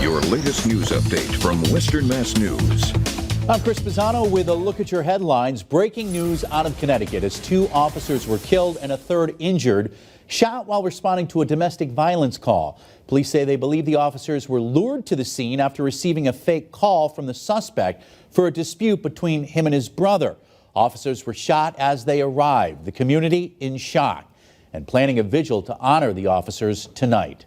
Your latest news update from Western Mass News. I'm Chris Pisano with a look at your headlines. Breaking news out of Connecticut as 2 officers were killed and a 3rd injured, shot while responding to a domestic violence call. Police say they believe the officers were lured to the scene after receiving a fake call from the suspect for a dispute between him and his brother. Officers were shot as they arrived. The community in shock and planning a vigil to honor the officers tonight.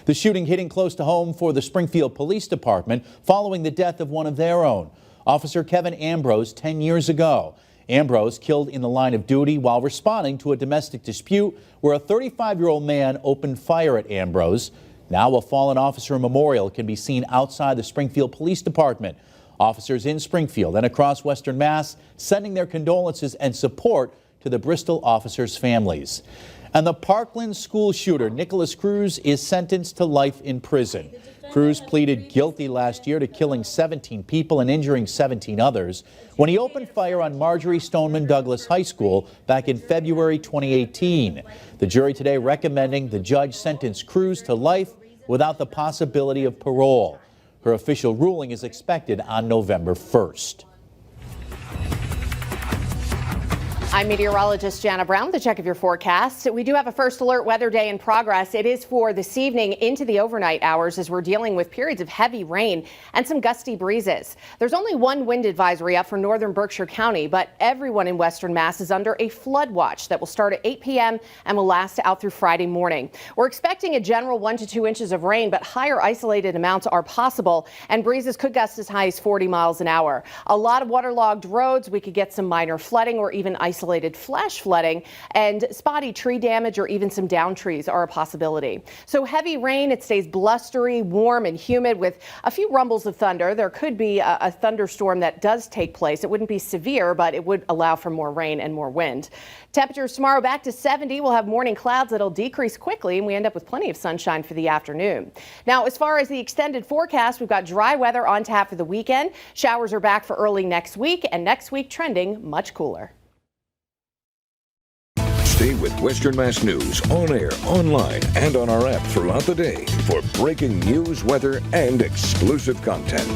The shooting hitting close to home for the Springfield Police Department following the death of one of their own. Officer Kevin Ambrose 10 years ago. Ambrose killed in the line of duty while responding to a domestic dispute where a 35-year-old man opened fire at Ambrose. Now a fallen officer memorial can be seen outside the Springfield Police Department. Officers in Springfield and across Western Mass sending their condolences and support to the Bristol officers' families. And the Parkland school shooter, Nikolas Cruz, is sentenced to life in prison. Cruz pleaded guilty last year to killing 17 people and injuring 17 others when he opened fire on Marjorie Stoneman Douglas High School back in February 2018. The jury today recommending the judge sentence Cruz to life without the possibility of parole. Her official ruling is expected on November 1st. I'm meteorologist Jana Brown with a check of your forecast. We do have a first alert weather day in progress. It is for this evening into the overnight hours as we're dealing with periods of heavy rain and some gusty breezes. There's only one wind advisory up for northern Berkshire County, but everyone in Western Mass is under a flood watch that will start at 8 p.m. and will last out through Friday morning. We're expecting a general 1 to 2 inches of rain, but higher isolated amounts are possible and breezes could gust as high as 40 miles an hour. A lot of waterlogged roads. We could get some minor flooding or even isolated flash flooding, and spotty tree damage or even some down trees are a possibility. So heavy rain, it stays blustery, warm and humid with a few rumbles of thunder. There could be a thunderstorm that does take place. It wouldn't be severe, but it would allow for more rain and more wind. Temperatures tomorrow back to 70. We'll have morning clouds that'll decrease quickly and we end up with plenty of sunshine for the afternoon. Now, as far as the extended forecast, we've got dry weather on tap for the weekend. Showers are back for early next week, and next week trending much cooler. Stay with Western Mass News on air, online, and on our app throughout the day for breaking news, weather, and exclusive content.